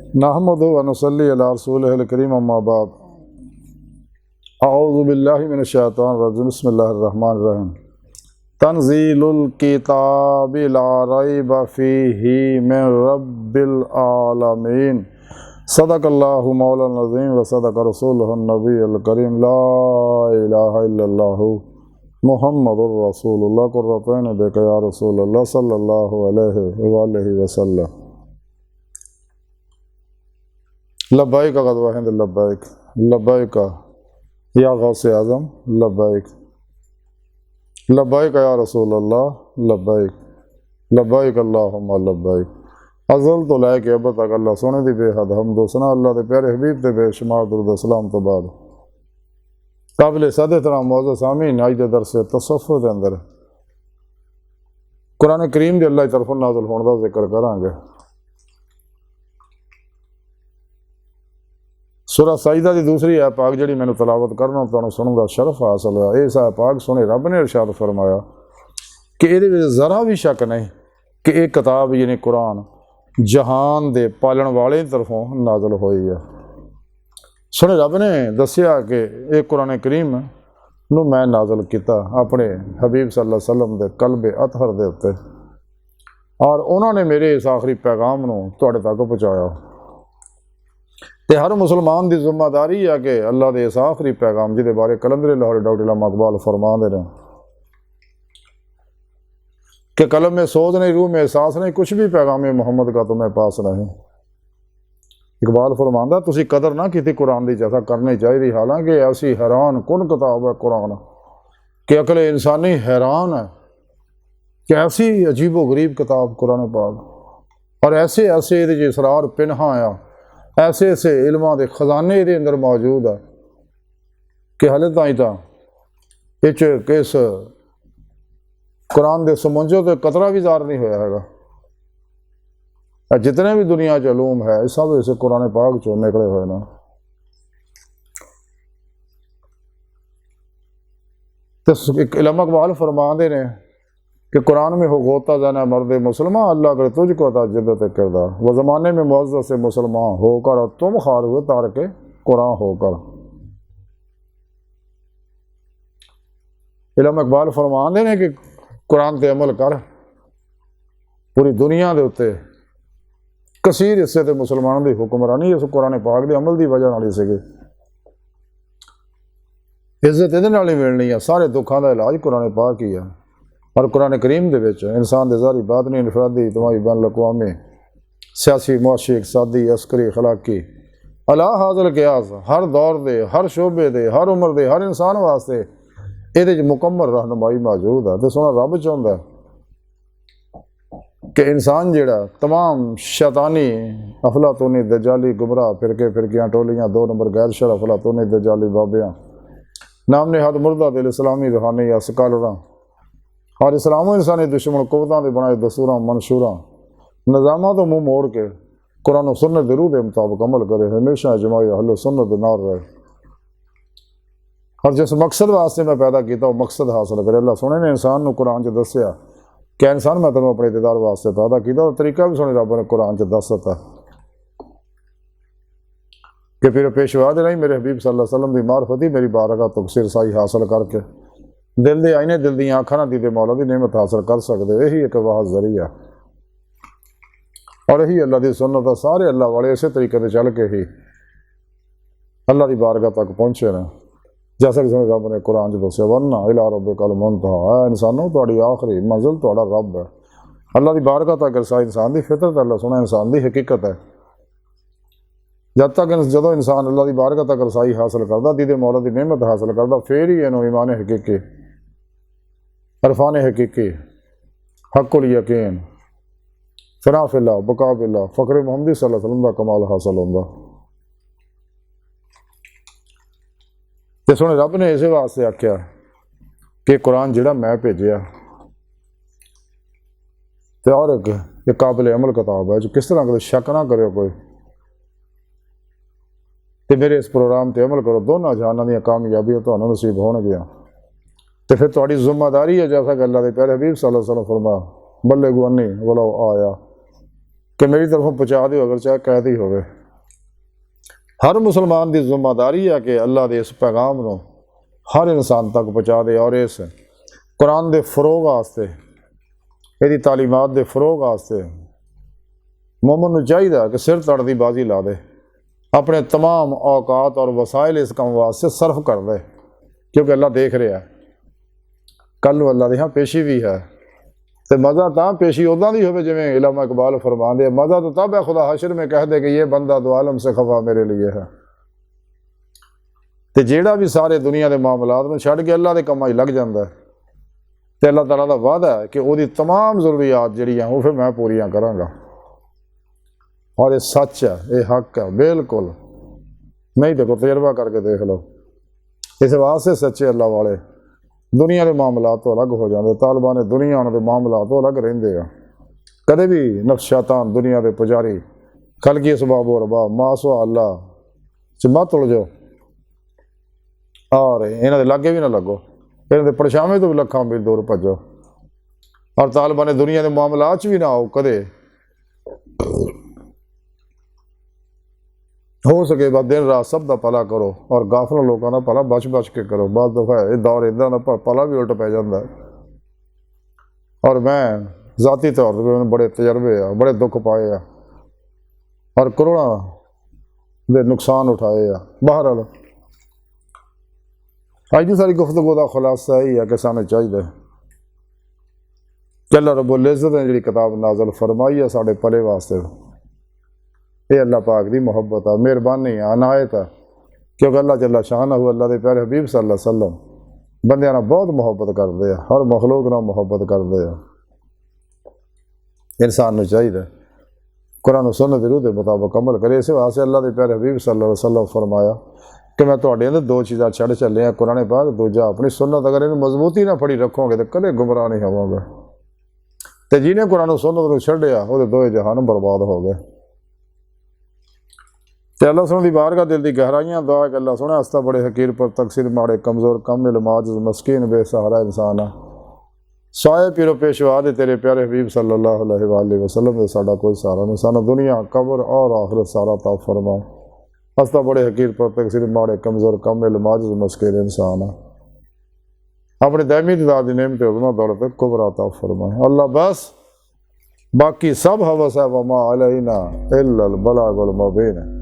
नहमदु व नुसल्ली अला रसूलिहिल करीम अम्मा बाद अऊज़ु बिल्लाहि मिनश शैतानिर रजीम बिस्मिल्लाहिर रहमानिर रहीम तंज़ीलुल किताबि ला रैब फ़ीहि मिन रब्बिल आलमीन सदक़ल्लाहु मौलाना अज़ीम व सदक़ रसूलुहुन नबियुल करीम ला इलाहा इल्लल्लाहु मुहम्मदुर रसूलुल्लाह कुर्रतैन बिका या रसूलल्लाह सल्लल्लाहु अलैहि वसल्लम। लब्बैक ग़ज़वा हिंद लब्बैक लब्बैक या गौसे आज़म लब्बैक लब्बैक या रसूल अल्लाह लब्बैक लब्बैक अल्लाहुम्मा लब्बैक। अज़ल तो लैके अब तक अल्लाह सोने दी बेहद हमद सना अल्लाह के प्यारे हबीब ते बेशुमार दुरूद सलाम तो बाद काबिल सद एहतराम मौजूद सामीन अज के दरस तसव्वुफ़ के अंदर कुरान करीम के अल्लाह की तरफों नाज़िल होने का जिक्र करांगे। सूरह सजदा की दूसरी है पाक जी मैंने तलावत करना तुहानूं सुनने का शरफ हासिल होया। इस है पाक सुने रब ने इरशाद फरमाया कि ये ज़रा भी शक नहीं कि एक किताब यानी कुरान जहान दे पालन वाले तरफों नाज़िल हुई है। सुने रब ने दसिया कि एक कुरान करीम नूं मैं नाज़िल किया अपने हबीब सल्लल्लाहु अलैहि वसल्लम दे कल्बे अतहर दे उत्ते और उन्होंने मेरे इस आखिरी पैगाम नूं तुहाडे तक पहुँचाया। तो हर मुसलमान की जिम्मेदारी है कि अल्लाह के इस आखिरी पैगाम जिहदे बारे कलंदर लाहौरी डॉक्टर इलामा इकबाल फरमाते हैं कि कलम में सोच नहीं, रूह में एहसास नहीं, कुछ भी पैगाम मोहम्मद का तुम्हें पास नहीं। इकबाल फरमांदा तुसी कदर ना की कुरान की जैसा करनी चाहिए। हालांकि ऐसी हैरान कुन किताब है कुरान कि अकल इंसानी हैरान है कि ऐसी अजीबो गरीब किताब कुरान पाक और ऐसे ऐसे ये इसरार पिनहा आ ऐसे ऐसे इल्मां दे खजाने ये अंदर मौजूद है कि हाले ताईं तां इस कुरान के समुंजो तो कतरा भी ज़ार नहीं होया है। जितने भी दुनिया च उलूम है सब इस कुरान पाक चो निकले हुए हैं। तो इलामा इकबाल फरमाते हैं कि कुरान में हो गोता जाना मर्द मुसलमान अल्लाह करे तुझको अता जिद्दत किरदार वो ज़माने में मुअज़्ज़ज़ से मुसलमान होकर और तुम खार हुए तार के कुरान होकर। इलामा इकबाल फरमाते हैं कि कुरान ते अमल कर पूरी दुनिया के उत्ते कसीर हिस्से ते मुसलमानों की हुक्मरानी इस कुरान पाक के अमल की वजह नाल ही सीगी। इज्जत इहदे नाल ही मिलनी है, सारे दुखों का इलाज कुरान पाक ही है। और कुरान करीम के इंसान के ज़ाहरी बातनी इनफरादी इज्तिमाई बैन अल-अक़वामी सियासी मुआशी इक़्तिसादी अस्करी अखलाकी अला हाज़िल क़ियास हर दौर के हर शोबे के हर उम्र के हर इंसान वास्ते ये मुकम्मल रहनुमाई मौजूद है। तो सोना रब चाहता है कि इंसान जिहड़ा तमाम शैतानी अफलातूनी दजाली गुमराह फिरके फिरकियाँ टोलियाँ दो नंबर गैर शर अफलातूनी दजाली बाबियाँ नाम ने हद मुर्दा दिल इस्लामी रूहानी अस्कालरा और इस्लामो इंसानी दुश्मन कुव्वतां दे बनाए दसूरां मंशूरां निज़ामां तो मुँह मोड़ के कुरान सुन्नत दे रूह के मुताबिक अमल करे हमेशा जमाई अहले सुन्नत दे नाल रहे और जिस मकसद वास्ते मैं पैदा किया वो मकसद हासिल करे। अल्लाह सोने ने इंसान को कुरान च दसिया क्या इंसान मैं तेनों अपने दीदार वास्ते पैदा किया तरीका भी सोने रब ने कुरान च दस दिता कि फिर पेशवा दे नहीं मेरे हबीब सल्लल्लाहु अलैहि वसल्लम की मारफत ही मेरी बारगाह तो सिरसाई हासिल करके दिल दे आईने दिल दी आँखां नाल दीदे मौला की नेमत हासिल कर सकते। यही एक वाह जरिया और यही अल्लाह की सुन्नत सारे अल्लाह वाले इस तरीके से चल के ही अल्लाह की बारगाह तक पहुँचे ने जैसा कि रब ने कुरान च दसिया वरना इला रब्बिकल मुंतहा इंसानों तुहाडी आखिरी मंजिल तुहाडा रब है। अल्लाह की बारगाह तक रसा इंसान की फितरत अल्लाह सुना इंसान की हकीकत है। जब तक जो इंसान अल्लाह की बारगाह तक रसाई हासिल करता दीदे मौला की नेमत हासिल करता फिर ही इन्हों ईमान हकीकी अरफान हकीकी हक़ुल यकीन फ़िला बका बिल्ला फ़ख्र मुहम्मदी सल्लल्लाहु अलैहि वसल्लम का कमाल हासिल होगा। तो सुने रब ने इस वास्ते आख्या कि कुरान जिहड़ा मैं भेजिया तो और एक काबिल अमल किताब है जो किस तरह कदे शक ना करो कोई तो मेरे इस प्रोग्राम पर अमल करो दोनों जहानों दी कामयाबियां तुहानूं नसीब होणगियां। तो फिर तुहाडी जिम्मेदारी है जैसा कि अल्लाह के प्यारे हबीब सल्लल्लाहु अलैहि वसल्लम फरमाया बल्ले गुआनी वाला आया कि मेरी तरफों पहुँचा दो अगर चाहे कैद ही होवे। हर मुसलमान की जिम्मेदारी है कि अल्लाह के इस पैगाम को हर इंसान तक पहुँचा दे और इस कुरान के फरोग वास्ते, यदि तालीमात के फरोग वास्ते मोमन को चाहिए कि सिर तड़ की बाजी ला दे, अपने तमाम औकात और वसाइल इस काम वास्ते सर्फ कर दे, क्योंकि अल्लाह देख रहा है। कल अल्लाह के यहाँ पेशी भी है, तो मज़ा तो पेशी उदा की हो जिमें इलामा इकबाल फरमाते, मज़ा तो तब है खुदा हशर में कह दे कि ये बंदा दो आलम से खफा मेरे लिए है। तो जेड़ा भी सारे दुनिया के मामलात में छड़ के अल्लाह के कमां लग जाता है, तो अल्लाह ताला का वादा है कि वो तमाम जरूरियात जड़ियाँ वो फिर मैं पूरियां करांगा। और ये सच है, ये हक है, बिल्कुल नहीं देखो तजर्बा करके देख लो। इस वास्ते सच्चे अल्लाह वाले दुनिया के मामलात तो अलग हो जाते, तालिबान दुनिया के मामलात तो अलग रेंदे आ। कदे भी नफ्स शैतान दुनिया के पुजारी खलकी इसबाब और रबाब मासवा अल्लाह च मत उलझो और इन्हों के लागे भी ना लगो, इन्होंने परछावे तो भी लखा मील दूर भजो। और तालिबान दुनिया के मामलात भी ना आओ कदे, हो सके बस दिन रात सब का भला करो और गाफल लोगों का भला बच बच के करो। बस दफा है दौर इदा का भला भी उल्ट पै जाता है। और मैं जाती तौर पर बड़े तजर्बे आ, बड़े दुख पाए आ और करोड़ा के नुकसान उठाए आ। बहरहाल अज की सारी गुफ्तगू का खुलासा यही है कि सानू चाहिए कि अल्लाह रब्बुल इज़्ज़त ने जी किताब नाजल फरमाई है साढ़े भले वास्ते, ये अल्लाह पाक की मुहब्बत है, मेहरबानी है, अनायत है। क्योंकि अल्लाह जल्ला शान अल्लाह के प्यारे हबीब सल्लल्लाहु अलैहि वसल्लम बंदियां नाल बहुत मुहब्बत करते हैं, हर मखलूक नाल मुहब्बत करते हैं। इंसान को चाहिए कुरान सुन्नत दी रूह के मुताबिक अमल करे। इस वास्ते अल्लाह के प्यारे हबीब सल्लल्लाहु अलैहि वसल्लम फरमाया कि मैं तुहाडे अंदर दो चीज़ां छड़ चले हैं, कुरान पाक, दूजा अपनी सुन्नत। अगर इन्हें मजबूती ना फड़ी रखोगे तो कदे गुमराह नहीं होवोगे। तो जिन्हें कुरान सुन्नत को छड्डिया वो दो जहान बर्बाद हो गए। तो अल्लाह सुन दी बारगाह दिल की गहराइयाँ दुआ कि अल्लाह सुने हस्ता बड़े हकीर पर तकसीर माड़े कमज़ोर कम इल्माज मस्कीन बेसहारा इंसान है। साए पीरो पेशवा दे तेरे प्यारे हबीब सल्लल्लाहु अलैहि वसल्लम साडा कोई सहारा नहीं, सानू दुनिया कब्र और आखिरत सारा ता फरमाए। हस्ता बड़े हकीर पर तकसीर माड़े कमज़ोर कम इल्माज मस्कीन इंसान है। अपने दैमी दादी नेमत उज़मा दौलत कुबरा ता फरमाए। अल्लाह बस बाकी सब हवस है, वमा अलैना इल्लल बलागुल मुबीन।